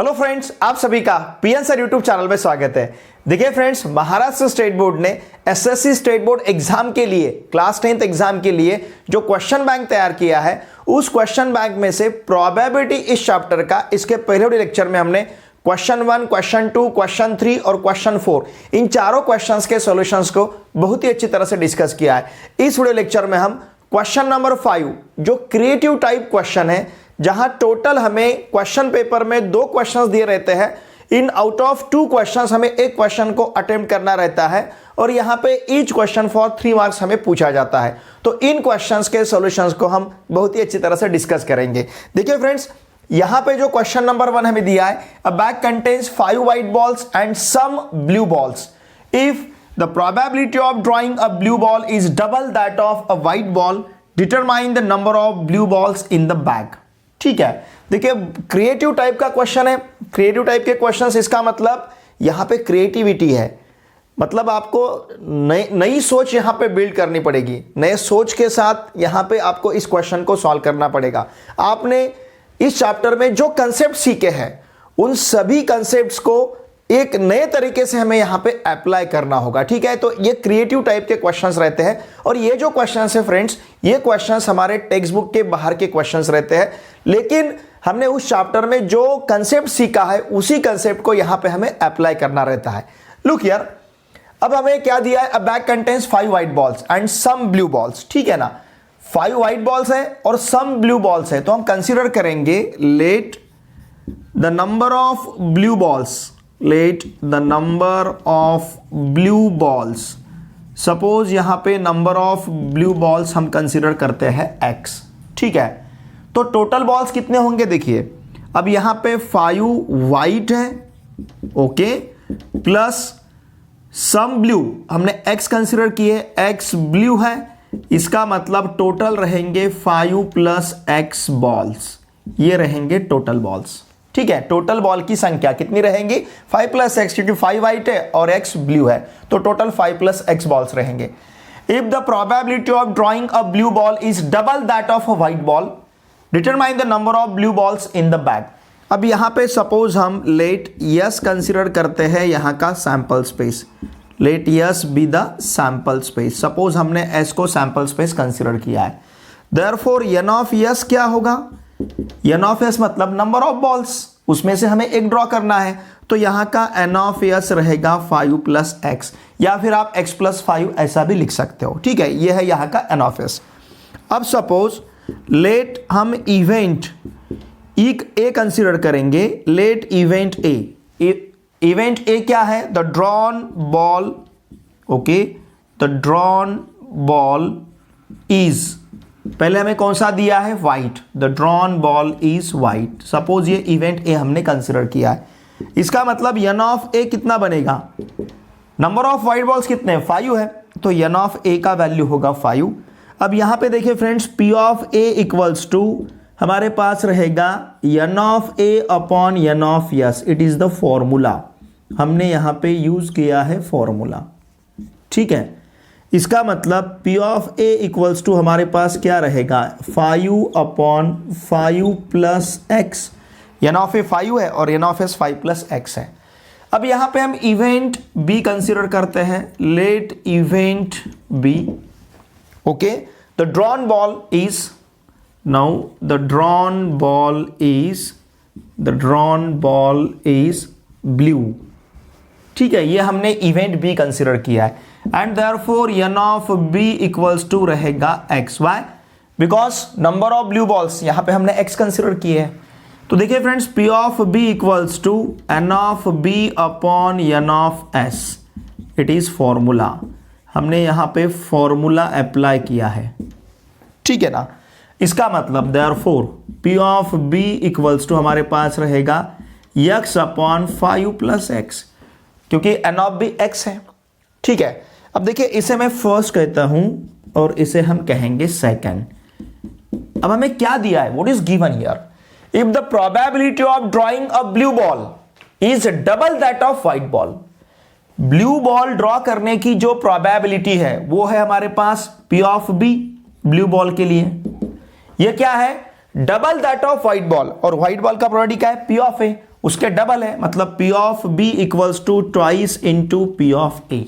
Hello friends, आप सभी का पीएन सर यूट्यूब चैनल में स्वागत है। देखिए फ्रेंड्स, महाराष्ट्र स्टेट बोर्ड ने एसएससी स्टेट बोर्ड एग्जाम के लिए क्लास 10th एग्जाम के लिए जो क्वेश्चन बैंक तैयार किया है, उस क्वेश्चन बैंक में से प्रोबेबिलिटी इस चैप्टर का इसके पहले वाले लेक्चर में हमने क्वेश्चन 1, क्वेश्चन 2, क्वेश्चन 3 और क्वेश्चन 4 इन चारों क्वेश्चंस के सॉल्यूशंस को बहुत ही अच्छी तरह से डिस्कस किया है। इस वीडियो लेक्चर में हम क्वेश्चन नंबर 5 जो क्रिएटिव टाइप क्वेश्चन है, जहां टोटल हमें क्वेश्चन पेपर में 2 क्वेश्चंस दिए रहते हैं, इन आउट ऑफ 2 क्वेश्चंस हमें एक क्वेश्चन को अटेम्प्ट करना रहता है और यहां पे ईच क्वेश्चन फॉर 3 मार्क्स हमें पूछा जाता है। तो इन क्वेश्चंस के सॉल्यूशंस को हम बहुत ही अच्छी तरह से डिस्कस करेंगे। देखिए फ्रेंड्स, यहां पे जो क्वेश्चन नंबर 1 हमें दिया है, a bag contains 5 white balls and some blue balls. If the probability of drawing a blue ball is double that of a white ball, determine the number of blue balls in the bag. ठीक है, देखिए creative type का question है। Creative type के questions, इसका मतलब यहां पे क्रिएटिविटी है, मतलब आपको नई सोच यहां पे बिल्ड करनी पड़ेगी। नए सोच के साथ यहां पे आपको इस क्वेश्चन को सॉल्व करना पड़ेगा। आपने इस चैप्टर में जो कंसेप्ट सीखे हैं, उन सभी कंसेप्ट्स को एक नए तरीके से हमें यहां पे अप्लाई करना होगा। ठीक है, तो ये क्रिएटिव टाइप के क्वेश्चंस रहते हैं और ये जो क्वेश्चंस है फ्रेंड्स, ये क्वेश्चंस हमारे टेक्स्ट बुक के बाहर के क्वेश्चंस रहते हैं, लेकिन हमने उस चैप्टर में जो कंसेप्ट सीखा है उसी कंसेप्ट को यहां पे हमें अप्लाई करना रहता है। लुक हियर, अब हमें क्या दिया है, a bag contains 5 white balls and some blue balls. ठीक है ना, 5 व्हाइट बॉल्स है और सम ब्लू बॉल्स है, तो हम कंसीडर करेंगे let the number of blue balls, late the number of blue balls. Suppose यहां पे नंबर ऑफ ब्लू बॉल्स हम कंसीडर करते हैं x। ठीक है, तो टोटल बॉल्स कितने होंगे, देखिए अब यहां पे 5 व्हाइट है, ओके, प्लस सम ब्लू, हमने x कंसीडर किए, x ब्लू है, इसका मतलब टोटल रहेंगे 5 प्लस x बॉल्स, ये रहेंगे टोटल बॉल्स। ठीक है, टोटल बॉल की संख्या कितनी रहेंगी, 5 प्लस x, क्योंकि 5 व्हाइट है और x ब्लू है, तो टोटल 5 प्लस x बॉल्स रहेंगे। If the probability of drawing a blue ball is double that of a white ball, determine the number of blue balls in the bag. अब यहां पे suppose हम late yes consider करते हैं यहां का sample space, let S be the sample space. Suppose हमने s को सैंपल स्पेस कंसिडर किया है, देयरफॉर n ऑफ s क्या होगा, n ऑफ s मतलब नंबर ऑफ बॉल्स, उसमें से हमें एक ड्रॉ करना है, तो यहां का n ऑफ s रहेगा 5 प्लस x, या फिर आप x प्लस 5 ऐसा भी लिख सकते हो। ठीक है, यह है यहां का n ऑफ s। अब सपोज लेट हम इवेंट ए कंसिडर करेंगे, let event A, event A क्या है, the drawn ball, okay, the drawn ball is, पहले हमें कौन सा दिया है, white, the drawn ball is white. Suppose ये इवेंट ए हमने कंसिडर किया है, इसका मतलब n ऑफ ए कितना बनेगा, नंबर ऑफ व्हाइट बॉल्स कितने, 5 है, तो n ऑफ ए का वैल्यू होगा 5। अब यहां पे देखिए friends, p of A equals to हमारे पास रहेगा n of A upon n of s, it is the formula, हमने यहां पे यूज किया है फॉर्मूला। ठीक है, इसका मतलब p of a equals to हमारे पास क्या रहेगा, 5 upon 5 plus x, n of a 5 है और n of s 5 plus x है। अब यहां पे हम इवेंट b कंसीडर करते हैं, let event b, okay, the drawn ball is, now the drawn ball is blue. ठीक है, ये हमने इवेंट बी कंसीडर किया है and therefore n of b equals to रहेगा x। Why, because number of blue balls यहां पे हमने x कंसीडर किए हैं। तो देखिए friends, p of b equals to n of b upon n of s, it is formula, हमने यहां पे फॉर्मूला अप्लाई किया है। ठीक है ना, इसका मतलब therefore p of b equals to हमारे पास रहेगा x अपॉन 5 प्लस x, क्योंकि n ऑफ b x है। ठीक है, अब देखिए इसे मैं फर्स्ट कहता हूं और इसे हम कहेंगे सेकंड। अब हमें क्या दिया है, what is given here, if the probability of drawing a blue ball is double that of white ball. Blue ball draw करने की जो प्रोबेबिलिटी है वो है हमारे पास p of b, blue ball के लिए। यह क्या है, double that of white ball, और व्हाइट बॉल का प्रोबेबिलिटी क्या है, p ऑफ a, उसके डबल है, मतलब P of B equals to twice into P of A।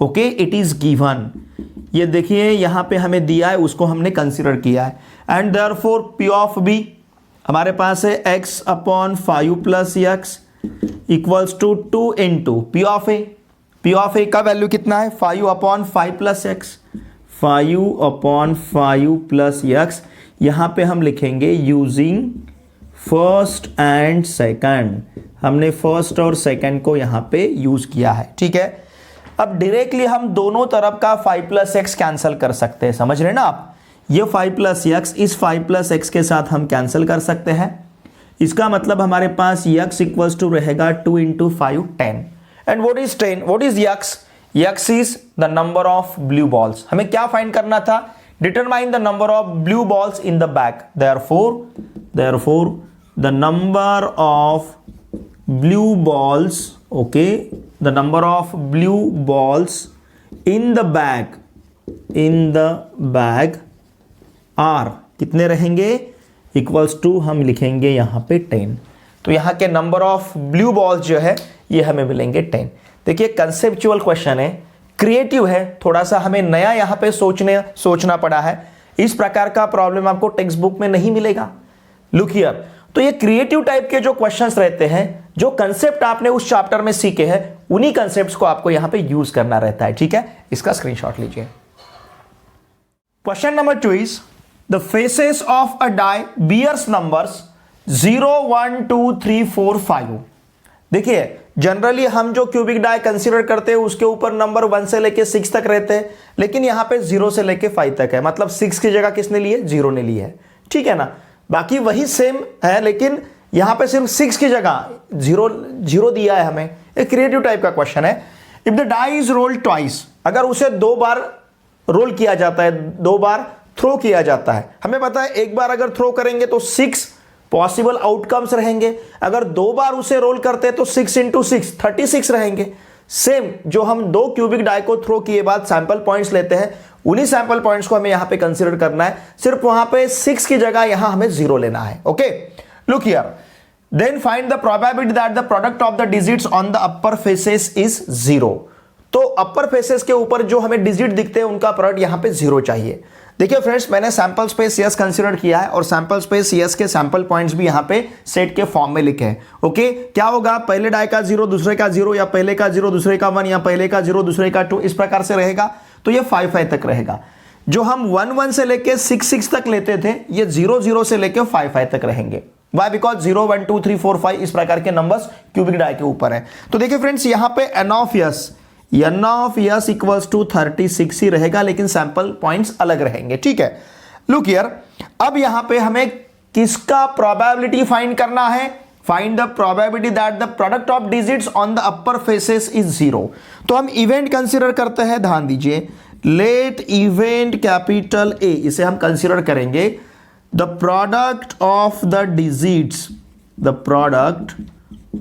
Okay, it is given. ये देखिए यहां पे हमें दिया है, उसको हमने कंसीडर किया है। And therefore P of B हमारे पास है x upon 5 plus x equals to 2 into P of A। P of A का वैल्यू कितना है? 5 upon 5 plus x, 5 upon 5 plus x. यहां पे हम लिखेंगे यूजिंग फर्स्ट एंड सेकंड। हमने फर्स्ट और सेकंड को यहां पे यूज किया है, ठीक है। अब डायरेक्टली हम दोनों तरफ का 5 प्लस एक्स कैंसिल कर सकते हैं, समझ रहे ना आप? ये 5 प्लस एक्स इस 5 प्लस एक्स के साथ हम कैंसिल कर सकते हैं। इसका मतलब हमारे पास x इक्वल्स टू रहेगा 2 into 5 10। And what is 10? What is x? x is the number of blue balls. हमें क्या फाइंड करना था? Determine the number of blue balls in the bag. therefore the number of blue balls, okay, the number of blue balls in the bag are कितने रहेंगे? Equals to हम लिखेंगे यहां पे 10। तो यहां के नंबर ऑफ ब्लू बॉल्स जो है ये हमें मिलेंगे 10। देखिए कंसेप्चुअल क्वेश्चन है, क्रिएटिव है, थोड़ा सा हमें नया यहां पे सोचना पड़ा है। इस प्रकार का प्रॉब्लम आपको टेक्स्ट बुक में नहीं मिलेगा। लुक हियर, तो ये क्रिएटिव टाइप के जो क्वेश्चंस रहते हैं, जो कंसेप्ट आपने उस चैप्टर में सीखे हैं, उन्हीं कंसेप्ट्स को आपको यहां पे यूज करना रहता है, ठीक है। इसका स्क्रीनशॉट लीजिए। Question number 2 is the faces of a die bears numbers 0 1 2 3 4 5। देखिए जनरली हम जो क्यूबिक डाई कंसीडर करते हैं उसके ऊपर नंबर 1 से लेके 6 तक रहते हैं, लेकिन यहां पे 0 से लेके 5 तक है, मतलब 6 की जगह किसने ली है? 0 ने ली है, ठीक है ना। बाकी वही सेम है, लेकिन यहां पे सिर्फ 6 की जगह 0 दिया है हमें। एक क्रिएटिव टाइप का क्वेश्चन है। If the die is rolled twice, अगर उसे 2 बार रोल किया जाता है, 2 बार थ्रो किया जाता है। हमें पता है एक बार अगर थ्रो करेंगे तो 6 पॉसिबल आउटकम्स रहेंगे, अगर 2 बार उसे रोल करते हैं तो 6 इंटू 6 36 रहेंगे। सेम जो हम 2 क्यूबिक डाई को थ्रो किए बाद सैंपल पॉइंट्स लेते हैं, उन्हीं सैंपल पॉइंट्स को हमें यहां पे कंसीडर करना है। सिर्फ वहां पे 6 की जगह यहां हमें 0 लेना है। Okay, look here, then find the probability that the product of the digits on the upper faces is 0। तो अपर फेसेस के ऊपर जो हमें डिजिट दिखते हैं उनका प्रोडक्ट यहां पे 0 चाहिए। देखिए फ्रेंड्स, मैंने सैंपल स्पेस यस कंसीडर किया है और सैंपल स्पेस यस के सैंपल पॉइंट्स भी यहां पे सेट के फॉर्म में लिखे हैं। ओके, क्या होगा? पहले डाई का 0, दूसरे का 0, या पहले का 0 दूसरे का 1, या पहले का 0 दूसरे का 2, इस प्रकार से रहेगा। तो ये 5 5 तक रहेगा। जो हम 1 1 से लेके 6 6 तक लेते थे, ये 0 0 से लेके 5 5 तक रहेंगे। Why? Because 0 1 2 3 4 5 इस प्रकार के नंबर्स क्यूबिक डाई के ऊपर है। तो देखिए फ्रेंड्स, यहां पे n of S equals to 36 ही रहेगा, लेकिन सैंपल पॉइंट्स अलग रहेंगे, ठीक है। लुक हियर, अब यहां पे हमें किसका प्रोबेबिलिटी फाइंड करना है? Find the probability that the product of digits on the upper faces is 0। तो हम इवेंट कंसीडर करते हैं, ध्यान दीजिए। लेट इवेंट कैपिटल ए, इसे हम कंसीडर करेंगे। The product of the digits, the product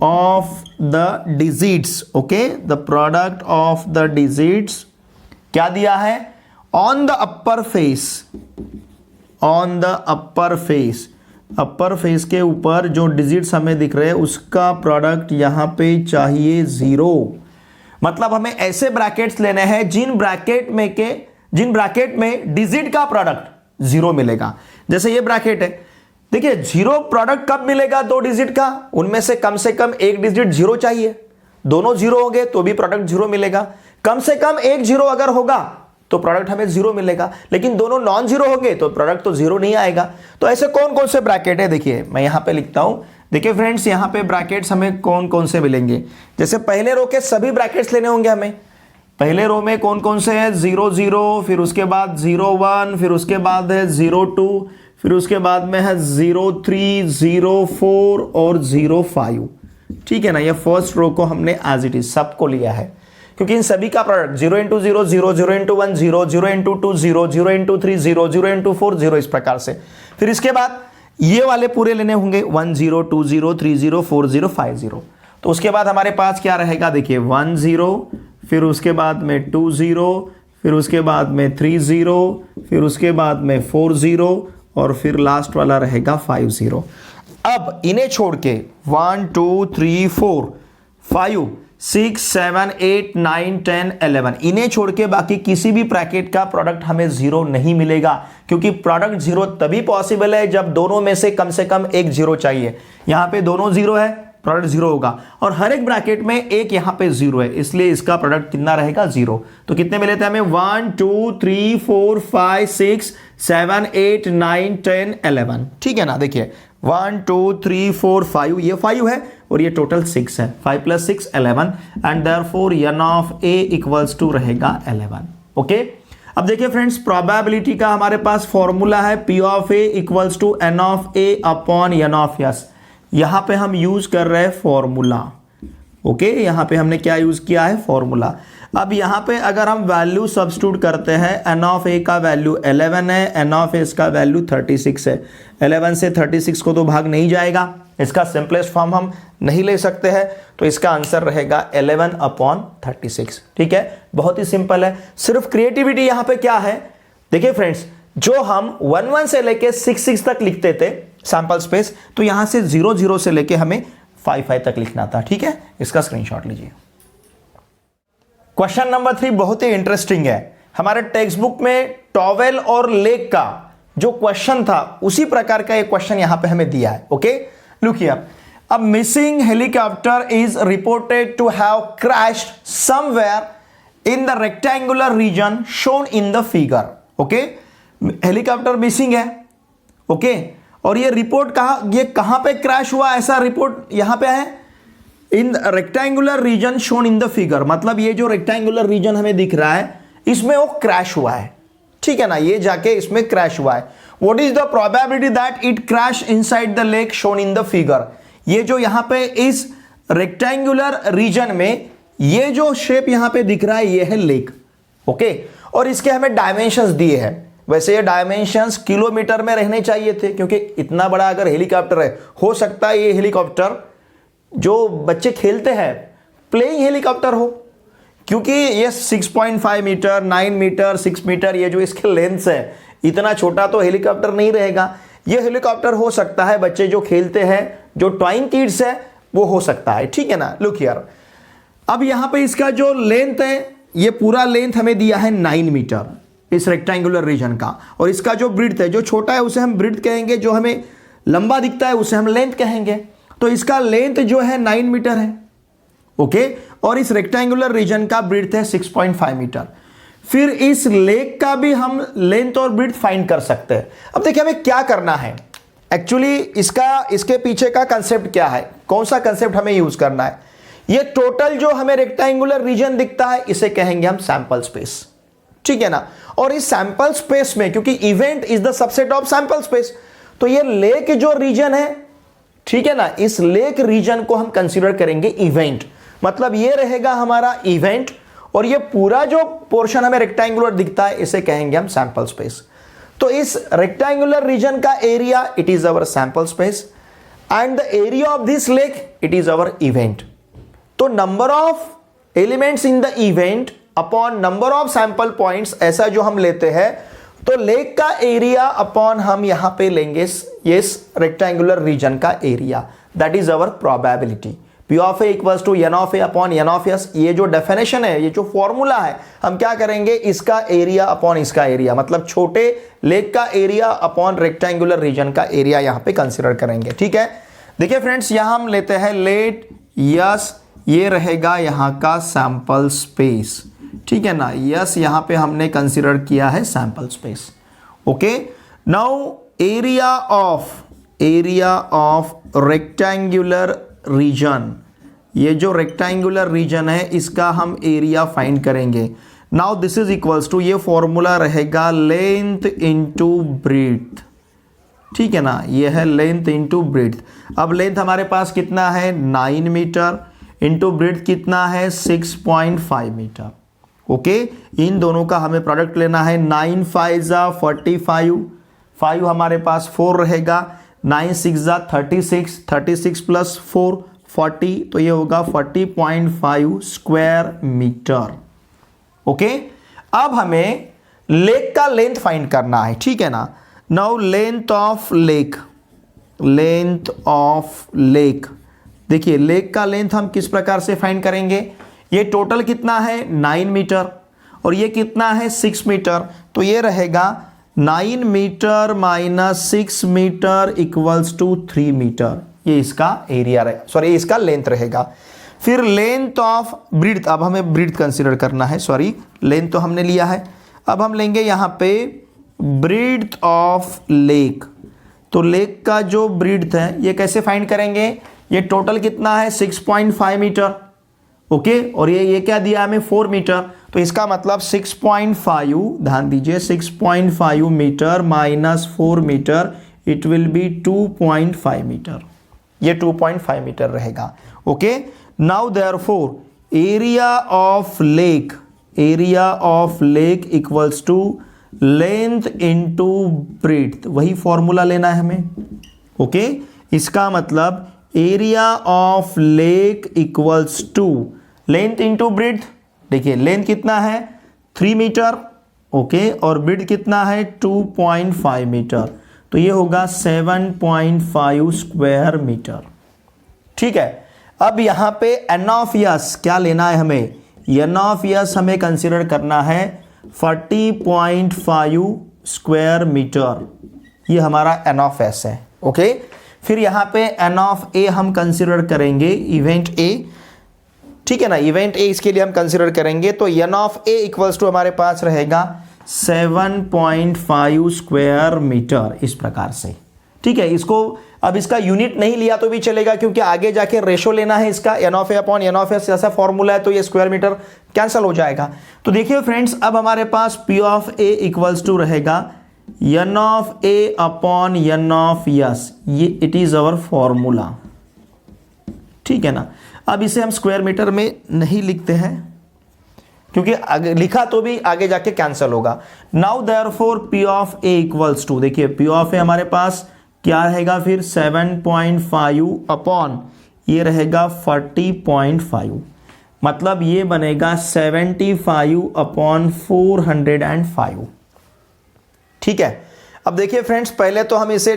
of the digits, okay, the product of the digits क्या दिया है? On the upper face, on the upper face, upper face के ऊपर जो डिजिट्स हमें दिख रहे हैं उसका प्रोडक्ट यहां पे चाहिए 0। मतलब हमें ऐसे ब्रैकेट्स लेने हैं जिन ब्रैकेट में डिजिट का प्रोडक्ट 0 मिलेगा। जैसे ये ब्रैकेट है, देखिए 0 प्रोडक्ट कब मिलेगा? 2 डिजिट का, उनमें से कम एक डिजिट 0 चाहिए। दोनों 0 हो गए तो भी प्रोडक्ट 0 मिलेगा। कम से कम एक 0 अगर होगा तो प्रोडक्ट हमें 0 मिलेगा, लेकिन दोनों नॉन 0 हो गए तो प्रोडक्ट तो 0 नहीं आएगा। तो ऐसे कौन कौन से ब्रैकेट है? देखिए मैं यहां पे लिखता हूं। देखिए फ्रेंड्स, यहां पे ब्रैकेट्स हमें कौन कौन से मिलेंगे? जैसे पहले रो के सभी ब्रैकेट्स लेने होंगे हमें। पहले रो में कौन कौन से हैं? 0 0, फिर उसके बाद 0 1, फिर उसके बाद है 0 2, फिर उसके बाद में है 0 3 0 4 और 0 5, ठीक है ना। ये फर्स्ट रो को हमने एज इट इज सबको लिया है, क्योंकि इन सभी का product 0 into 0 0, 0 into 1 0, 0 into 2 0, 0 into 3 0, 0 into 4 0, इस प्रकार से। फिर इसके बाद ये वाले पूरे लेने होंगे 1 0 2 0 3 0 4 0 5 0। तो उसके बाद हमारे पास क्या रहेगा? देखिए 1 0, फिर उसके बाद में 2 0, फिर उसके बाद में 3 0, फिर उसके बाद में 4 0 और फिर लास्ट वाला रहेगा 5 0। अब इन्हें छोड़ के 1 2 3 4 5 6 7 8 9 10 11 इन्हें छोड़ के बाकी किसी भी ब्रैकेट का प्रोडक्ट हमें जीरो नहीं मिलेगा, क्योंकि प्रोडक्ट जीरो तभी पॉसिबल है जब दोनों में से कम एक जीरो चाहिए। यहां पे दोनों जीरो है, प्रोडक्ट जीरो होगा, और हर एक ब्रैकेट में एक यहां पे जीरो है, इसलिए इसका प्रोडक्ट कितना रहेगा, जीरो। तो कितने मिले थे हमें, 1 2 3 4 5 6 7 8 9 10 11। ठीक है ना, देखिए 1 2 3 4 5, ये 5 है और ये टोटल 6 है, 5 + 6 11, and therefore n of a equals to रहेगा 11। ओके, अब देखिए फ्रेंड्स, प्रोबेबिलिटी का हमारे पास फॉर्मूला है P of a equals to n of a upon n of s। यहां पे हम यूज कर रहे हैं फॉर्मूला। ओके, यहां पे हमने क्या यूज किया है, फॉर्मूला। अब यहां पे अगर हम वैल्यू सब्स्टिट्यूट करते हैं, n ऑफ a का वैल्यू 11 है, n ऑफ s का वैल्यू 36 है। 11 से 36 को तो भाग नहीं जाएगा, इसका सिंपलेस्ट फॉर्म हम नहीं ले सकते हैं, तो इसका आंसर रहेगा 11 अपॉन 36। ठीक है, बहुत ही सिंपल है। सिर्फ क्रिएटिविटी यहां पे क्या है, देखिए फ्रेंड्स, जो हम 1 1 से लेके 6 6 तक लिखते थे सैंपल स्पेस, तो यहां से 0 0 से लेके हमें 5 5 तक लिखना था। ठीक है, इसका स्क्रीनशॉट लीजिए। क्वेश्चन नंबर 3 बहुत ही इंटरेस्टिंग है। हमारे टेक्स्ट बुक में टॉवेल और लेक का जो क्वेश्चन था उसी प्रकार का एक क्वेश्चन यहां पे हमें दिया है। Okay, look here, a missing helicopter is reported to have crashed somewhere in the rectangular region shown in the figure. Okay, helicopter missing है। ओके, और ये रिपोर्ट कहां पे क्रैश हुआ, ऐसा रिपोर्ट यहां पे है, इन rectangular region shown in the figure. मतलब ये जो रेक्टेंगुलर रीजन हमें दिख रहा है इसमें वो क्रैश हुआ है। ठीक है ना, ये जाके इसमें क्रैश हुआ है। What is the probability that it crash inside the lake shown in the figure. ये जो यहां पे इस रेक्टेंगुलर रीजन में ये जो शेप यहां पे दिख रहा है ये है लेक। ओके, और इसके हमें डायमेंशंस दिए हैं। वैसे ये डायमेंशंस किलोमीटर में रहने चाहिए थे, क्योंकि इतना बड़ा अगर हेलीकॉप्टर है, हो सकता है ये हेलीकॉप्टर जो बच्चे खेलते हैं प्लेइंग हेलीकॉप्टर हो, क्योंकि ये 6.5 मीटर 9 मीटर 6 मीटर ये जो इसके लेंथ है, इतना छोटा तो हेलीकॉप्टर नहीं रहेगा। ये हेलीकॉप्टर हो सकता है बच्चे जो खेलते हैं, जो टॉइंग किड्स है, वो हो सकता है। ठीक है ना, लुक हियर, अब यहां पे इसका जो लेंथ है, ये पूरा लेंथ हमें दिया है 9 मीटर इस रेक्टेंगुलर रीजन का, और इसका जो ब्रीड्थ है, जो छोटा है उसे हम ब्रीड्थ कहेंगे, जो हमें लंबा दिखता है उसे हम लेंथ कहेंगे। तो इसका लेंथ जो है 9 मीटर है। ओके, और इस रेक्टेंगुलर रीजन का ब्रीड्थ है 6.5 मीटर। फिर इस लेक का भी हम लेंथ और ब्रीड्थ फाइंड कर सकते हैं। अब देखिए हमें क्या करना है, एक्चुअली इसके पीछे का कंसेप्ट क्या है, कौन सा कंसेप्ट हमें यूज करना है। ये टोटल जो हमें रेक्टेंगुलर रीजन दिखता है इसे कहेंगे हम सैंपल स्पेस। ठीक है ना, और इस सैंपल स्पेस में, क्योंकि event is the subset of sample space, तो ये लेक जो रीजन है, ठीक है ना, इस लेक रीजन को हम कंसीडर करेंगे इवेंट। मतलब ये रहेगा हमारा इवेंट, और ये पूरा जो पोर्शन हमें रेक्टेंगुलर दिखता है इसे कहेंगे हम सैंपल स्पेस। तो इस रेक्टेंगुलर रीजन का area it is our sample space, and the area of this lake it is our event. तो number of elements in the event upon number of sample points, ऐसा जो हम लेते हैं, तो लेक का एरिया अपॉन हम यहां पे लेंगे ये रेक्टेंगुलर रीजन का area, that is our probability. P of A equals to n of A upon n of s। ये जो डेफिनेशन है, ये जो फॉर्मूला है, हम क्या करेंगे, इसका एरिया अपॉन इसका एरिया, मतलब छोटे लेक का एरिया अपॉन रेक्टेंगुलर रीजन का एरिया यहां पे कंसीडर करेंगे। ठीक है, देखिए फ्रेंड्स, यहां हम लेते हैं लेट यस, ये रहेगा यहां का सैंपल स्पेस। ठीक है ना, यस यहां पे हमने कंसीडर किया है sample space. Okay, now area of rectangular region, ये जो रेक्टेंगुलर रीजन है इसका हम एरिया फाइंड करेंगे। Now this is equals to, ये फॉर्मूला रहेगा लेंथ इनटू ब्रीड्थ। ठीक है ना, ये है लेंथ इनटू ब्रीड्थ। अब लेंथ हमारे पास कितना है, 9 मीटर, इनटू ब्रीड्थ कितना है, 6.5 मीटर। ओके, इन दोनों का हमें प्रोडक्ट लेना है। 9 5 जा 45, 5 हमारे पास 4 रहेगा, 9 6 जा 36, 36 प्लस 4 40, तो ये होगा 40.5 स्क्वायर मीटर। ओके, अब हमें लेक का लेंथ फाइंड करना है। ठीक है ना, now length of lake, length of lake. देखिए लेक का लेंथ हम किस प्रकार से फाइंड करेंगे, ये टोटल कितना है 9 मीटर और ये कितना है 6 मीटर, तो ये रहेगा 9 metre minus 6 metre equals to 3 metre. ये इसका एरिया रहेगा, सॉरी इसका लेंथ रहेगा। फिर लेंथ ऑफ ब्रीथ, अब हमें ब्रीथ कंसीडर करना है, सॉरी लेंथ तो हमने लिया है, अब हम लेंगे यहाँ पे ब्रीथ ऑफ लेक। तो लेक का जो ब्रीथ है ये कैसे फाइंड करेंगे, ये टोटल कितना है 6.5 मीटर, ओके, और ये क्या दिया हमें 4 मीटर, तो इसका मतलब 6.5, ध्यान दीजिए 6.5 metre minus 4 metre, it will be 2.5 metre, ये 2.5 मीटर रहेगा, okay. Now therefore area of lake equals to length into breadth, वही फॉर्मूला लेना है हमें, ओके। इसका मतलब area of lake equals to length into breadth, देखिए लेंथ कितना है 3 मीटर, ओके, और ब्रीथ कितना है 2.5 मीटर, तो ये होगा 7.5 स्क्वायर मीटर, ठीक है। अब यहाँ पे एन ऑफ यस क्या लेना है हमें, एन ऑफ यस हमें कंसिडर करना है 40.5 स्क्वायर मीटर, ये हमारा एन ऑफ एस है, ओके। फिर यहाँ पे एन ऑफ ए हम कंसिडर करेंगे, इवेंट ए, ठीक है ना, इवेंट ए इसके लिए हम कंसिडर करेंगे, तो N of A equals to हमारे पास रहेगा 7.5 स्क्वायर मीटर, इस प्रकार से, ठीक है। इसको अब इसका यूनिट नहीं लिया तो भी चलेगा, क्योंकि आगे जाके रेशो लेना है इसका, N of A upon N of S जैसा फॉर्मूला है, तो ये स्क्वायर मीटर कैंसिल हो जाएगा। तो देखिए फ्रेंड्स, अब हमारे पास P of A equals to रहेगा N of A upon N of S, ये इट इज अवर फॉर्मूला, ठीक है ना। अब इसे हम स्क्वायर मीटर में नहीं लिखते हैं, क्योंकि लिखा तो भी आगे जाके कैंसिल होगा। Now therefore P of A equals to, देखिए पी ऑफ ए हमारे पास क्या रहेगा फिर 7.5 अपॉन ये रहेगा 40.5, मतलब ये बनेगा 75 अपॉन 405, ठीक है। अब देखिए फ्रेंड्स, पहले तो हम इसे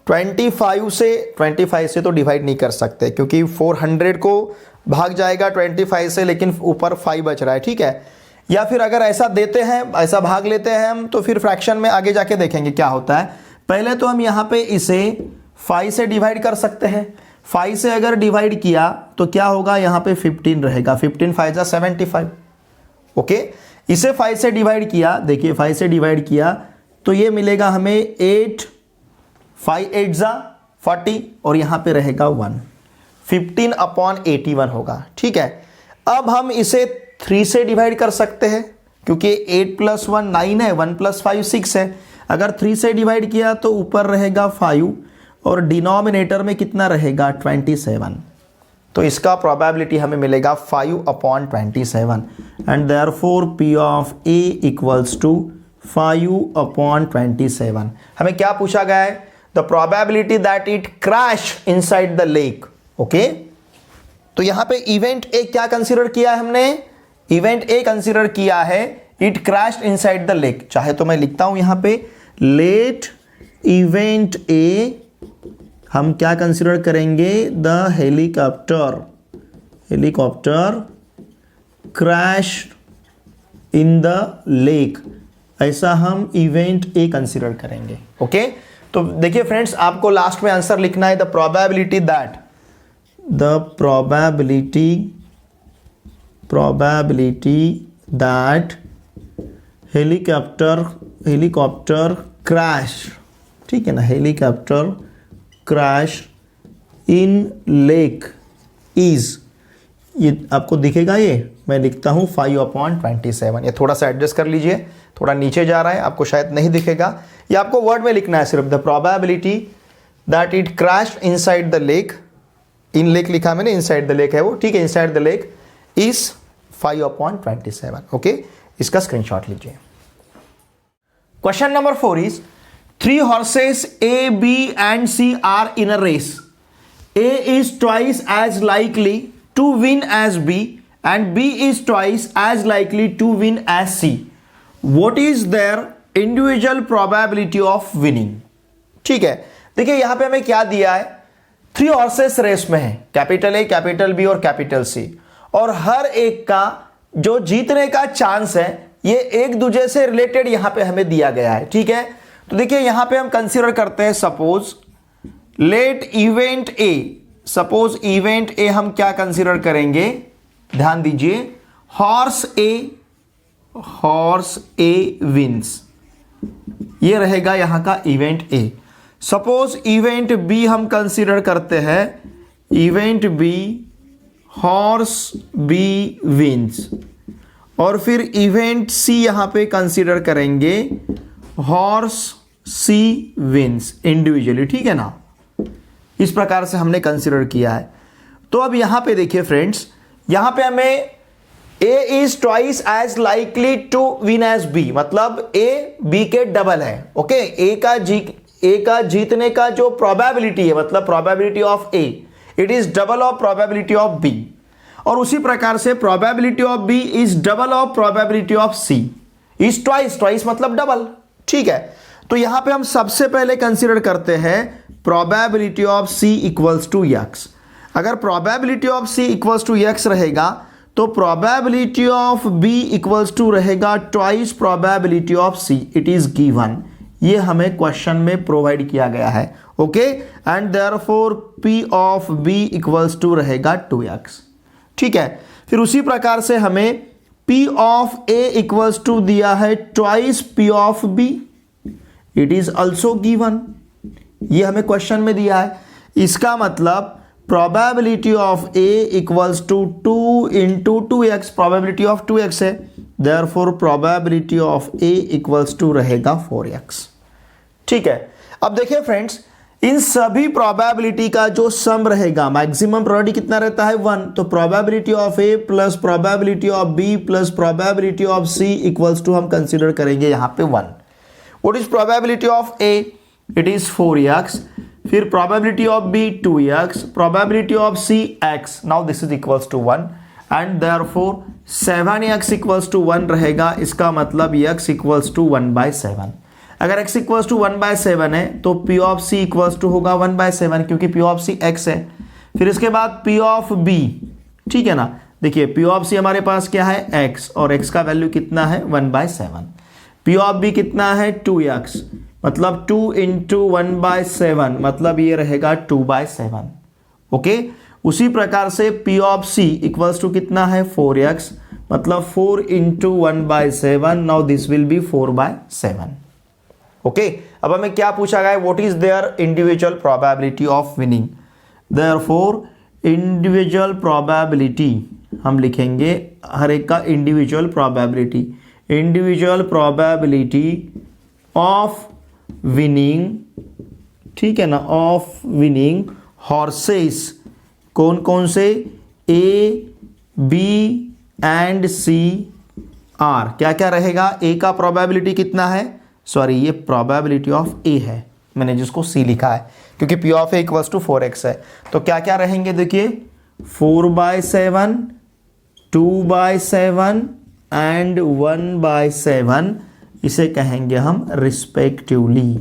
25 से तो डिवाइड नहीं कर सकते, क्योंकि 400 को भाग जाएगा 25 से, लेकिन ऊपर 5 बच रहा है, ठीक है। या फिर अगर ऐसा देते हैं, ऐसा भाग लेते हैं हम, तो फिर फ्रैक्शन में आगे जाके देखेंगे क्या होता है। पहले तो हम यहाँ पे इसे 5 से डिवाइड कर सकते हैं, 5 से अगर डिवाइड किया तो क्या होगा, यहाँ पे 15 रहेगा, 15 5 जा 75, ओके। इसे 5 से डिवाइड किया, देखिए 5 से डिवाइड किया तो ये मिलेगा हमें 8, 5 8 जा 40, और यहाँ पे रहेगा 1, 15 अपॉन 81 होगा, ठीक है। अब हम इसे 3 से डिवाइड कर सकते हैं, क्योंकि 8 + 1 9 है, 1 + 5 6 है, अगर 3 से डिवाइड किया तो ऊपर रहेगा 5 और डिनोमिनेटर में कितना रहेगा 27, तो इसका प्रोबेबिलिटी हमें मिलेगा 5 upon 27, and therefore P of A equals to 5 upon 27। हमें क्या पूछा गया है, the probability that it crash inside the lake, okay. तो यहां पे इवेंट ए क्या कंसीडर किया है हमने, इवेंट ए कंसीडर किया है it crashed inside the lake, चाहे तो मैं लिखता हूं यहां पे लेट इवेंट ए, हम क्या कंसीडर करेंगे, the helicopter crash in the lake, ऐसा हम इवेंट ए कंसीडर करेंगे, ओके। तो देखिए फ्रेंड्स, आपको लास्ट में आंसर लिखना है the probability that helicopter crash, ठीक है ना, helicopter crash in lake is, ये आपको दिखेगा, ये मैं लिखता हूं 5 अपॉन 27, ये थोड़ा सा एडजस्ट कर लीजिए, थोड़ा नीचे जा रहा है, आपको शायद नहीं दिखेगा, ये आपको वर्ड में लिखना है सिर्फ, the probability that it crashed inside the lake, in lake लिखा मैंने, इनसाइड द लेक है वो, ठीक है, inside the lake is 5 upon 27, okay. इसका स्क्रीनशॉट लीजिए। Question number 4 is 3 horses A, B and C are in a race. A is twice as likely to win as B and B is twice as likely to win as C. What is their individual probability of winning? ठीक है, देखिए यहां पे हमें क्या दिया है, 3 horses race में है, कैपिटल ए, कैपिटल बी और कैपिटल सी, और हर एक का जो जीतने का चांस है ये एक दूसरे से रिलेटेड यहां पे हमें दिया गया है, ठीक है। तो देखिए यहां पे हम कंसीडर करते हैं, suppose let event A, suppose event A हम क्या कंसीडर करेंगे, ध्यान दीजिए, हॉर्स ए विंस, ये रहेगा यहां का event A. Suppose event B हम कंसीडर करते हैं, event B horse B wins, और फिर इवेंट सी यहां पे कंसीडर करेंगे, हॉर्स सी विंस इंडिविजुअली, ठीक है ना। इस प्रकार से हमने कंसीडर किया है। तो अब यहां पे देखिए फ्रेंड्स, यहां पे हमें A is twice as likely to win as B, मतलब ए बी के डबल है, ओके। ए का जीतने का जो प्रोबेबिलिटी है, मतलब probability of A, it is double of probability of B, और उसी प्रकार से probability of B is double of probability of C, is twice मतलब डबल, ठीक है। तो यहां पे हम सबसे पहले कंसीडर करते हैं probability of C equals to X. अगर probability of C equals to X रहेगा तो probability of B equals to रहेगा twice probability of C, it is given, ये हमें क्वेश्चन में प्रोवाइड किया गया है, okay. And therefore P of B equals to रहेगा 2x, ठीक है। फिर उसी प्रकार से हमें P of A equals to दिया है twice P of B, it is also given, ये हमें क्वेश्चन में दिया है। इसका मतलब probability of A equals to 2 into 2x, probability of 2x है, therefore probability of A equals to रहेगा 4x, ठीक है। अब देखिए फ्रेंड्स, इन सभी प्रोबेबिलिटी का जो सम रहेगा, मैक्सिमम प्रोबेबिलिटी कितना रहता है 1, तो probability of A plus probability of B plus probability of C equals to हम कंसीडर करेंगे यहां पे 1। What is probability of A, it is 4x, फिर probability of B 2x, probability of C x, now this is equals to 1, and therefore 7x equals to 1 रहेगा। इसका मतलब x equals to 1/7। अगर x equals to 1/7 है तो P of C equals to होगा 1/7, क्योंकि P of C x है। फिर इसके बाद P ऑफ B, ठीक है ना। देखिए P ऑफ C हमारे पास क्या है x, और x का वैल्यू कितना है 1/7। P ऑफ B कितना है 2x, मतलब 2 इंटू 1/7, मतलब ये रहेगा 2/7, ओके। उसी प्रकार से P of C equals to कितना है 4x, मतलब 4 into 1/7, now this will be 4/7, okay. अब हमें क्या पूछा गया है, what is their individual probability of winning, therefore individual probability हम लिखेंगे हर एक का individual probability, individual probability of winning, ठीक है ना, ऑफ विनिंग हॉर्सेस, कौन कौन से, A B and C are, क्या क्या रहेगा, ए का प्रोबेबिलिटी कितना है, सॉरी ये प्रोबेबिलिटी ऑफ ए है, मैंने जिसको सी लिखा है, क्योंकि P of A equals to 4x है। तो क्या क्या रहेंगे, देखिए 4/7, 2/7 एंड 1/7, इसे कहेंगे हम रिस्पेक्टिवली,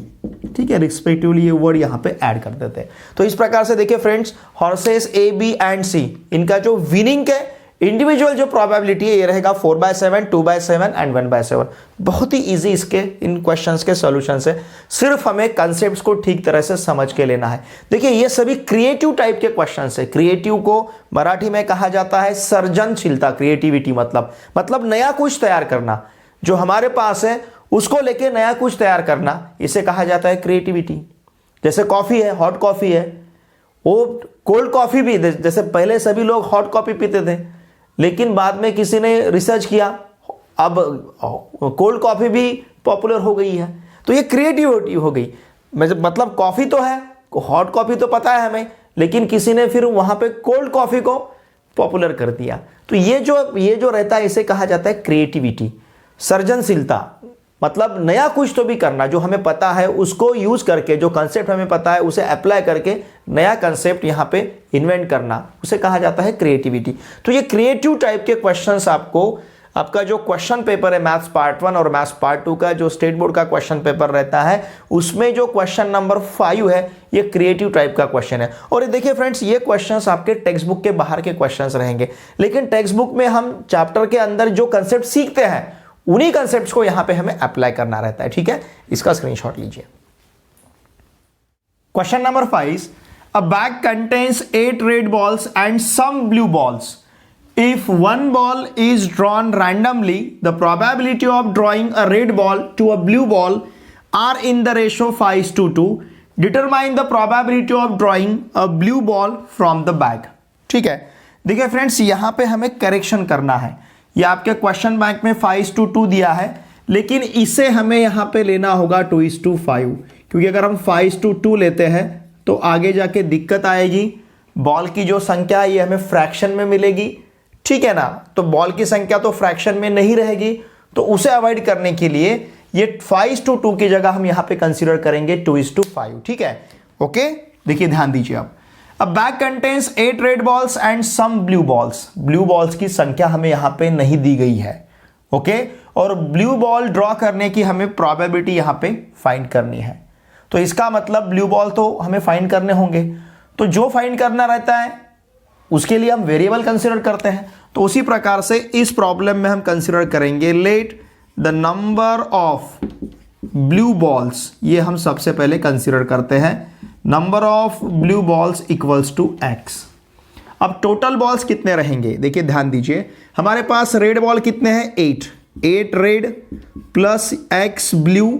ठीक है। रिस्पेक्टिवली ये वर्ड यहां पे ऐड कर देते हैं। तो इस प्रकार से देखिए friends, horses A B and C, इनका जो विनिंग के इंडिविजुअल जो प्रोबेबिलिटी है ये रहेगा 4/7, 2/7 एंड 1/7। बहुत ही इजी इसके इन क्वेश्चंस के सॉल्यूशन है, सिर्फ हमें कॉन्सेप्ट्स को ठीक तरह से समझ के लेना है। देखिए ये सभी क्रिएटिव टाइप के क्वेश्चंस है। क्रिएटिव को मराठी में कहा जाता है सर्जनशीलता, क्रिएटिविटी मतलब नया कुछ तैयार करना, जो हमारे पास है उसको लेके नया कुछ तैयार करना, इसे कहा जाता है क्रिएटिविटी। जैसे कॉफी है, हॉट कॉफी है, वो कोल्ड कॉफी भी, जैसे पहले सभी लोग हॉट कॉफी पीते थे, लेकिन बाद में किसी ने रिसर्च किया, अब कोल्ड कॉफी भी पॉपुलर हो गई है। तो ये क्रिएटिविटी हो गई, मतलब कॉफी तो है, हॉट कॉफी तो पता है हमें, लेकिन किसी ने फिर वहां पे कोल्ड कॉफी को पॉपुलर कर दिया। तो ये जो रहता है इसे कहा जाता है क्रिएटिविटी, सर्जनशीलता, मतलब नया कुछ तो भी करना, जो हमें पता है उसको यूज करके, जो कंसेप्ट हमें पता है उसे अप्लाई करके नया कंसेप्ट यहां पे इन्वेंट करना, उसे कहा जाता है क्रिएटिविटी। तो ये क्रिएटिव टाइप के क्वेश्चंस आपको आपका जो क्वेश्चन पेपर है मैथ्स पार्ट 1 और मैथ्स पार्ट 2 का जो स्टेट बोर्ड का क्वेश्चन पेपर रहता है, उसमें जो क्वेश्चन नंबर 5 है ये क्रिएटिव टाइप का क्वेश्चन है। और ये देखिए फ्रेंड्स, ये क्वेश्चंस आपके टेक्स्ट बुक के बाहर के क्वेश्चंस रहेंगे, लेकिन टेक्स्ट बुक में हम चैप्टर के अंदर जो कंसेप्ट सीखते हैं उन्हीं कंसेप्ट्स को यहां पे हमें अप्लाई करना रहता है। ठीक है, इसका स्क्रीनशॉट लीजिए। Question number 5, a bag contains 8 red balls and some blue balls. If one ball is drawn randomly, the probability of drawing a red ball to a blue ball are in the ratio 5:2. Determine the probability of drawing a blue ball from the bag. ठीक है, देखिए friends, यहां पे हमें correction करना है। ये आपके क्वेश्चन बैंक में 5:2 दिया है, लेकिन इसे हमें यहां पे लेना होगा 2:5, क्योंकि अगर हम 5:2 लेते हैं तो आगे जाके दिक्कत आएगी। बॉल की जो संख्या है ये हमें फ्रैक्शन में मिलेगी, ठीक है ना, तो बॉल की संख्या तो फ्रैक्शन में नहीं रहेगी, तो उसे अवॉइड करने के लिए ये 5:2 की जगह हम यहां पे कंसीडर करेंगे 2:5। ठीक है, ओके, देखिए ध्यान दीजिए आप। अब bag contains 8 red balls and some blue balls. Blue balls की संख्या हमें यहां पे नहीं दी गई है, ओके, और ब्लू बॉल ड्रॉ करने की हमें प्रोबेबिलिटी यहां पे फाइंड करनी है। तो इसका मतलब ब्लू बॉल तो हमें फाइंड करने होंगे, तो जो फाइंड करना रहता है उसके लिए हम वेरिएबल कंसीडर करते हैं। तो उसी प्रकार से इस प्रॉब्लम में हम कंसीडर करेंगे let the number of blue balls, ये हम सबसे पहले कंसीडर करते हैं, number of blue balls equals to x। अब टोटल बॉल्स कितने रहेंगे, देखिए ध्यान दीजिए, हमारे पास रेड बॉल कितने हैं, 8 red plus x blue,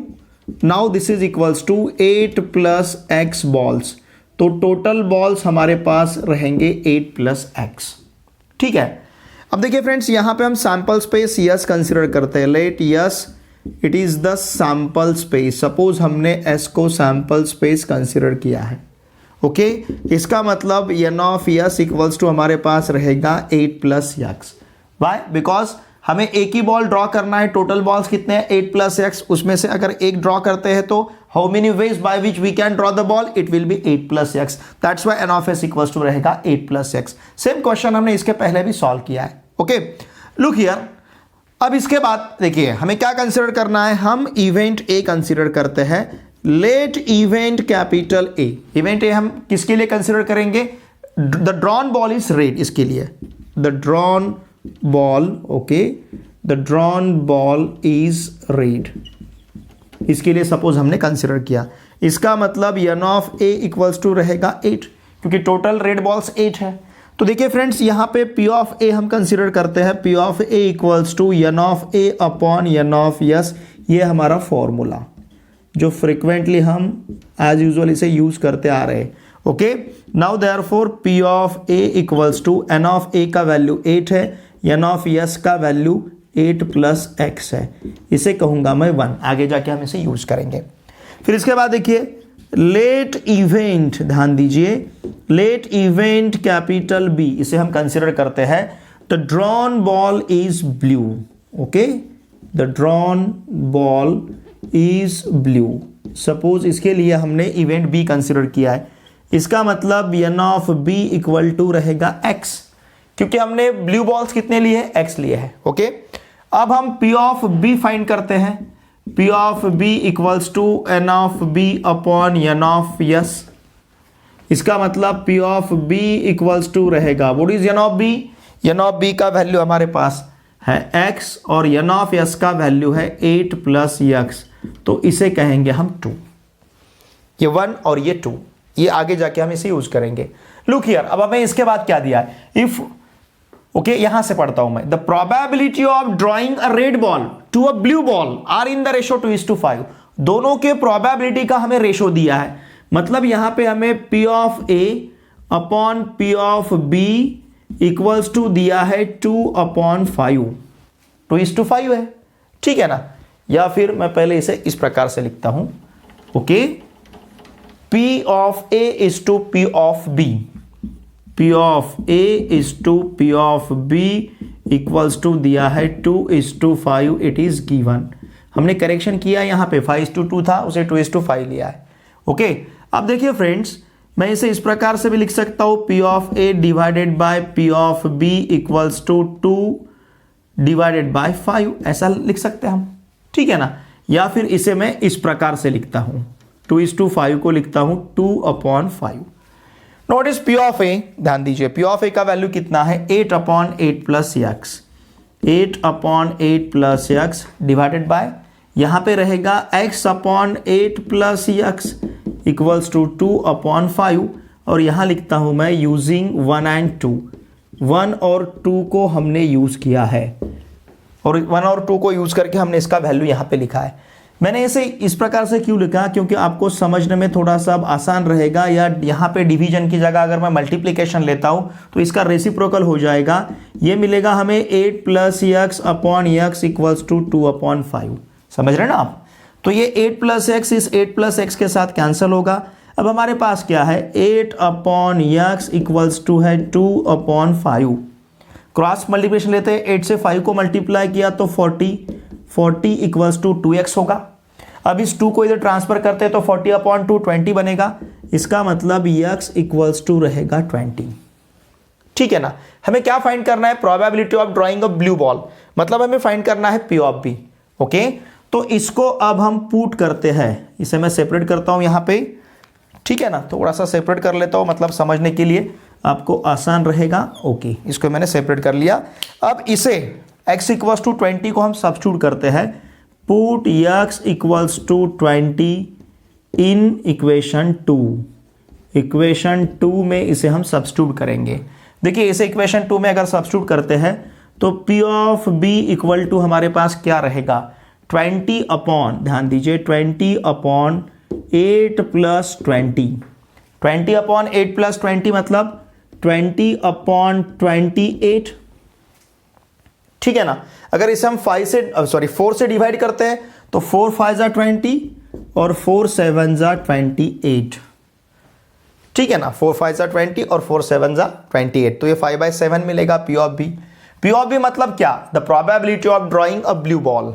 now this is equals to 8 plus x balls, तो टोटल बॉल्स हमारे पास रहेंगे 8 प्लस x। ठीक है, अब देखिए फ्रेंड्स, यहां पे हम सैंपल स्पेस यस कंसीडर करते हैं, let S it is the sample space. Suppose हमने s को सैंपल स्पेस कंसीडर किया है, ओके, इसका मतलब n of S equals to हमारे पास रहेगा 8 प्लस x। वाई? बिकॉज हमें एक ही बॉल ड्रॉ करना है, टोटल बॉल्स कितने हैं 8 प्लस x, उसमें से अगर एक ड्रॉ करते हैं तो how many ways by which we can draw the ball, it will be 8 plus x, that's why n of s equals to रहेगा 8 प्लस x। सेम क्वेश्चन हमने इसके पहले भी सॉल्व किया है, ओके, लुक हियर। अब इसके बाद देखिए हमें क्या कंसीडर करना है, हम इवेंट ए कंसीडर करते हैं, let event capital A. Event A हम किसके लिए कंसीडर करेंगे, the drawn ball is red, इसके लिए the drawn ball, okay, the drawn ball is red, इसके लिए सपोज हमने कंसीडर किया। इसका मतलब n of a equals to रहेगा 8, क्योंकि टोटल रेड बॉल्स 8 है। तो देखिए फ्रेंड्स, यहाँ पे p ऑफ a हम कंसीडर करते हैं, p of a equals to n of a upon n of s। ये हमारा फॉर्मूला जो फ्रिक्वेंटली हम एज यूजुअल इसे यूज करते आ रहे हैं, okay. Now therefore p of a equals to n of a का वैल्यू 8 है, n ऑफ s का वैल्यू 8 प्लस x है, इसे कहूंगा मैं 1, आगे जाके हम इसे यूज करेंगे। फिर इसके बाद देखिए लेट इवेंट, ध्यान दीजिए, लेट इवेंट कैपिटल B, इसे हम कंसीडर करते हैं, the drawn ball is blue, okay, the drawn ball is blue. Suppose इसके लिए हमने इवेंट B कंसीडर किया है, इसका मतलब n of B equal to रहेगा x, क्योंकि हमने ब्लू बॉल्स कितने लिए हैं, x लिए हैं, ओके। अब हम P ऑफ B फाइंड करते हैं, P of B equals to n of B upon n of s। इसका मतलब P of B equals to रहेगा, what is n of B, n of B का वैल्यू हमारे पास है x और n ऑफ s का वैल्यू है 8 प्लस x, तो इसे कहेंगे हम 2, ये 1 और ये 2, ये आगे जाके हम इसे यूज करेंगे। लुक हियर, अब हमें इसके बाद क्या दिया है, इफ, ओके, यहां से पढ़ता हूं मैं, the probability of drawing a red ball to a blue ball are in the ratio 2:5। दोनों के प्रोबेबिलिटी का हमें रेशो दिया है, मतलब यहां पे हमें P of A upon P of B equals to दिया है 2/5, 2:5 है, ठीक है ना। या फिर मैं पहले इसे इस प्रकार से लिखता हूं, okay, P of A is to P of B, P of A is to P of B equals to दिया है 2:5, इट इज गिवन। हमने करेक्शन किया, यहाँ पे 5:2 था, उसे 2:5 लिया है, ओके। अब देखिए फ्रेंड्स, मैं इसे इस प्रकार से भी लिख सकता हूँ, P of A divided by P of B equals to 2 divided by 5, ऐसा लिख सकते हैं हम, ठीक है ना। या फिर इसे मैं इस प्रकार से लिखता हूं, 2:5 को लिखता हूं 2/5। नोट इज पी ऑफ ए, ध्यान दीजिए पी ऑफ ए का वैल्यू कितना है 8/8 plus x, 8/8 plus x divided by, यहां पे रहेगा x/8 plus x equals to 2/5, और यहां लिखता हूं मैं यूजिंग 1 एंड 2, 1 और 2 को हमने यूज किया है, और 1 और 2 को यूज करके हमने इसका वैल्यू यहां पे लिखा है। मैंने इसे इस प्रकार से क्यों लिखा, क्योंकि आपको समझने में थोड़ा सा आसान रहेगा, या यहाँ पे डिवीजन की जगह अगर मैं मल्टीप्लिकेशन लेता हूँ तो इसका रेसिप्रोकल हो जाएगा, ये मिलेगा हमें 8 plus x upon x equals to 2/5। समझ रहे ना आप। तो ये 8 प्लस एक्स इस 8 प्लस एक्स के साथ कैंसिल होगा। अब हमारे पास क्या है 8/x इक्वल्स टू है 2/5। क्रॉस मल्टीप्लिकेशन लेते हैं, 8 से 5 को मल्टीप्लाई किया तो 40 इक्वल्स टू 2x होगा। अब इस 2 को इधर ट्रांसफर करते हैं तो 40/2 20 बनेगा, इसका मतलब x इक्वल्स टू रहेगा 20। ठीक है ना। हमें क्या फाइंड करना है, probability of drawing a blue ball, मतलब हमें फाइंड करना है P ऑफ B। ओके, तो इसको अब हम पुट करते हैं, इसे मैं सेपरेट करता हूं यहां पे, ठीक है ना, थोड़ा सा सेपरेट कर लेता हूं, मतलब समझने के लिए आपको आसान रहेगा। ओके, इसको मैंने सेपरेट कर लिया। अब इसे x इक्वल्स टू 20 को हम सब्स्टिट्यूट करते हैं, put x equals to 20 in equation 2। Equation 2 में इसे हम सब्स्टिट्यूट करेंगे। देखिए इसे इक्वेशन 2 में अगर सब्स्टिट्यूट करते हैं तो P of B equal to हमारे पास क्या रहेगा 20 अपॉन, ध्यान दीजिए 20/8 प्लस 20, 20/8 प्लस 20 मतलब 20/28। ठीक है ना। अगर इसे हम 4 से डिवाइड करते हैं तो 4 5 जा 20 और 4 7 जा 28। ठीक है ना, 4 5 जा 20 और 4 7 जा 28, तो ये 5/7 मिलेगा P of B। P of B मतलब क्या, the probability of drawing a blue ball.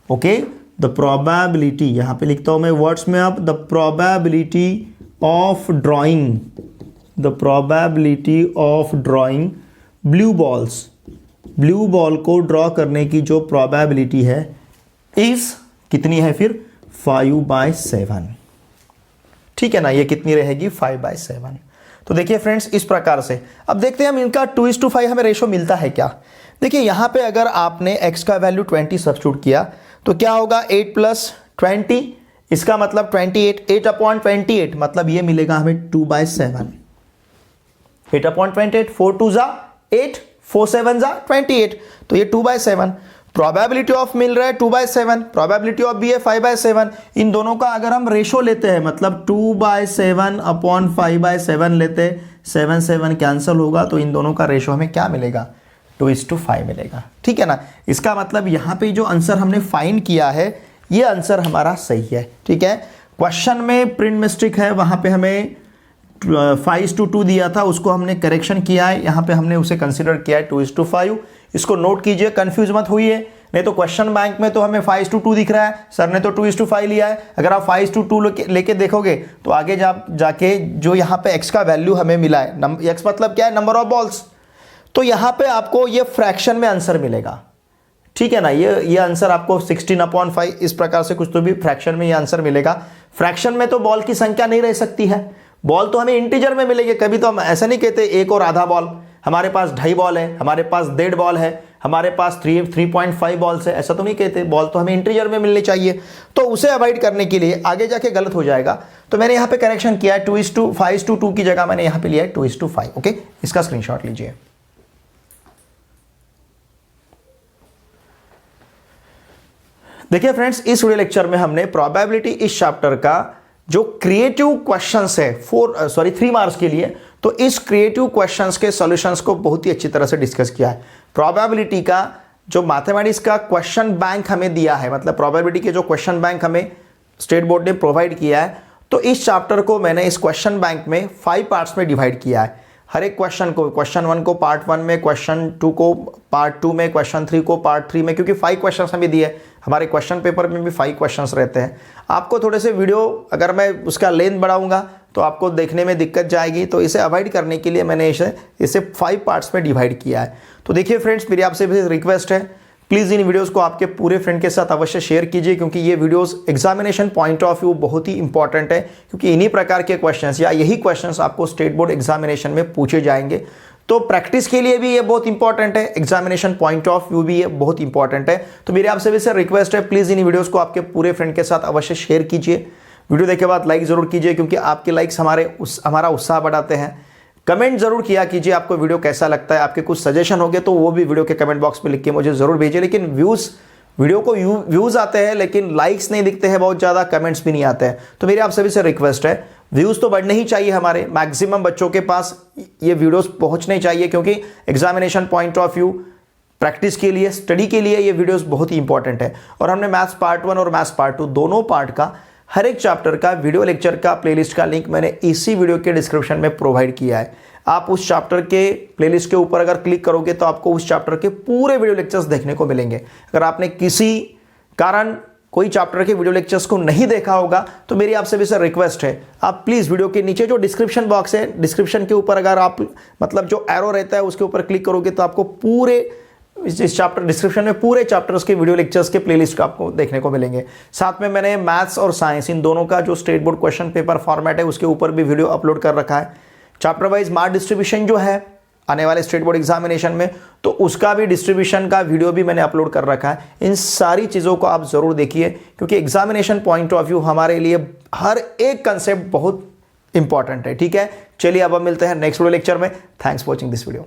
Okay, the probability, यहां पे लिखता हूं मैं वर्ड्स में, अब the probability of drawing, the probability of drawing blue balls, blue ball को ड्रॉ करने की जो प्रोबेबिलिटी है इस कितनी है फिर 5/7। ठीक है ना, ये कितनी रहेगी 5/7। तो देखिए फ्रेंड्स इस प्रकार से अब देखते हैं हम इनका 2:5 हमें रेशो मिलता है क्या। देखिए यहां पे अगर आपने x का वैल्यू 20 सब्स्टिट्यूट किया तो क्या होगा 8 प्लस 20, इसका मतलब 28, 8/28 मतलब ये मिलेगा हमें 2/7। 8/28, 4 2 जा 8, 4 7 जा 28, तो ये 2/7। प्रोबेबिलिटी ऑफ मिल रहा है 2/7, प्रोबेबिलिटी ऑफ भी है 5/7। इन दोनों का अगर हम रेशो लेते हैं मतलब 2/7 अपॉन 5/7 लेते, 7 7 कैंसिल होगा, तो इन दोनों का रेशो हमें क्या मिलेगा 2:5 मिलेगा। ठीक है ना। इसका मतलब यहाँ पे जो आंसर हमने फाइंड किया है ये आंसर हमारा सही है। ठीक है, क्वेश्चन में प्रिंट मिस्टेक है, वहाँ पे हमें 5:2 दिया था, उसको हमने करेक्शन किया है, यहाँ पे हमने उसे कंसिडर किया है 2:5। इसको नोट कीजिए, कंफ्यूज मत होइए, नहीं तो क्वेश्चन बैंक में तो हमें 5:2 दिख रहा है, सर ने तो 2:5 लिया है। अगर आप 5:2 लेके देखोगे तो आगे जाके जो यहाँ पे x का वैल्यू हमें मिला है, x मतलब क्या है नंबर ऑफ बॉल्स, तो यहाँ पे आपको ये फ्रैक्शन में आंसर मिलेगा। ठीक है ना, ये आंसर आपको 16/5 इस प्रकार से कुछ तो भी फ्रैक्शन में ये आंसर मिलेगा। फ्रैक्शन में तो बॉल की संख्या नहीं रह सकती है, बॉल तो हमें इंटीजर में मिलेगी। कभी तो हम ऐसा नहीं कहते 1 और आधा बॉल, हमारे पास 2.5 बॉल है, हमारे पास 1.5 बॉल है, हमारे पास 3.5 बॉल्स है, ऐसा तो नहीं कहते। बॉल तो हमें इंटीजर में मिलनी चाहिए, तो उसे अवॉइड करने के लिए आगे जाके गलत हो जाएगा, तो मैंने यहाँ पे करेक्शन किया है 5:2 की जगह मैंने यहाँ पे लिया है 2:5। ओके, इसका स्क्रीनशॉट लीजिए। देखिए फ्रेंड्स, इस वीडियो लेक्चर में हमने प्रोबेबिलिटी इस चैप्टर का जो क्रिएटिव क्वेश्चंस है 3 मार्क्स के लिए, तो इस क्रिएटिव क्वेश्चंस के सॉल्यूशंस को बहुत ही अच्छी तरह से डिस्कस किया है। प्रोबेबिलिटी का जो मैथमेटिक्स का क्वेश्चन बैंक हमें दिया है, मतलब प्रोबेबिलिटी के जो क्वेश्चन बैंक हमें स्टेट बोर्ड ने प्रोवाइड किया है, तो इस चैप्टर को मैंने इस क्वेश्चन बैंक में 5 पार्ट्स में डिवाइड किया है। हर एक क्वेश्चन को, क्वेश्चन 1 को पार्ट 1 में, क्वेश्चन 2 को पार्ट 2 में, क्वेश्चन 3 को पार्ट 3 में, क्योंकि 5 क्वेश्चन हमें दिए, हमारे क्वेश्चन पेपर में भी 5 क्वेश्चंस रहते हैं। आपको थोड़े से वीडियो अगर मैं उसका लेंथ बढ़ाऊंगा तो आपको देखने में दिक्कत जाएगी, तो इसे अवॉइड करने के लिए मैंने इसे 5 पार्ट्स में डिवाइड किया है। तो देखिए फ्रेंड्स, मेरी आपसे भी रिक्वेस्ट है, प्लीज़ इन वीडियोस को आपके पूरे फ्रेंड के साथ अवश्य शेयर कीजिए, क्योंकि ये videos examination point of view बहुत ही इंपॉर्टेंट है, क्योंकि इन्हीं प्रकार के क्वेश्चंस या यही क्वेश्चंस आपको स्टेट बोर्ड एग्जामिनेशन में पूछे जाएंगे। तो प्रैक्टिस के लिए भी ये बहुत इंपॉर्टेंट है, एग्जामिनेशन पॉइंट ऑफ व्यू भी ये बहुत इंपॉर्टेंट है। तो मेरी आपसे भी सर रिक्वेस्ट है, प्लीज़ इन वीडियोज़ को आपके पूरे फ्रेंड के साथ अवश्य शेयर कीजिए। वीडियो देखे बाद लाइक ज़रूर कीजिए, क्योंकि आपके लाइक्स हमारा उत्साह बढ़ाते हैं। कमेंट जरूर किया कीजिए आपको वीडियो कैसा लगता है, आपके कुछ सजेशन होंगे तो वो भी वीडियो के कमेंट बॉक्स में लिख के मुझे जरूर भेजिए। लेकिन वीडियो को व्यूज़ आते हैं लेकिन लाइक्स नहीं दिखते हैं, बहुत ज़्यादा कमेंट्स भी नहीं आते हैं। तो मेरी आप सभी से रिक्वेस्ट है, व्यूज़ तो बढ़ने ही चाहिए, हमारे मैक्सिमम बच्चों के पास ये वीडियोस पहुंचने चाहिए, क्योंकि examination point of view, practice के लिए, स्टडी के लिए ये वीडियोस बहुत ही इंपॉर्टेंट है। और हमने मैथ्स पार्ट 1 और मैथ्स पार्ट 2 दोनों पार्ट का हर एक चैप्टर का वीडियो लेक्चर का प्लेलिस्ट का लिंक मैंने इसी वीडियो के डिस्क्रिप्शन में प्रोवाइड किया है। आप उस चैप्टर के प्लेलिस्ट के ऊपर अगर क्लिक करोगे तो आपको उस चैप्टर के पूरे वीडियो लेक्चर्स देखने को मिलेंगे। अगर आपने किसी कारण कोई चैप्टर के वीडियो लेक्चर्स को नहीं देखा होगा तो मेरी आपसे भी सर रिक्वेस्ट है, आप प्लीज़ वीडियो के नीचे जो डिस्क्रिप्शन बॉक्स है, डिस्क्रिप्शन के ऊपर अगर आप जो एरो रहता है उसके ऊपर क्लिक करोगे तो आपको पूरे इस चैप्टर डिस्क्रिप्शन में पूरे चैप्टर्स के वीडियो लेक्चर्स के प्लेलिस्ट आपको देखने को मिलेंगे। साथ में मैंने मैथ्स और साइंस इन दोनों का जो state board question paper format है उसके ऊपर भी वीडियो अपलोड कर रखा है। चैप्टर वाइज मार्क डिस्ट्रीब्यूशन जो है आने वाले स्टेट बोर्ड एग्जामिनेशन में, तो उसका भी डिस्ट्रीब्यूशन का वीडियो भी मैंने अपलोड कर रखा है। इन सारी चीज़ों को आप ज़रूर देखिए, क्योंकि एग्जामिनेशन पॉइंट ऑफ व्यू हमारे लिए हर एक कंसेप्ट बहुत इंपॉर्टेंट है। ठीक है, चलिए अब हम मिलते हैं नेक्स्ट वीडियो लेक्चर में। Thanks for watching this video.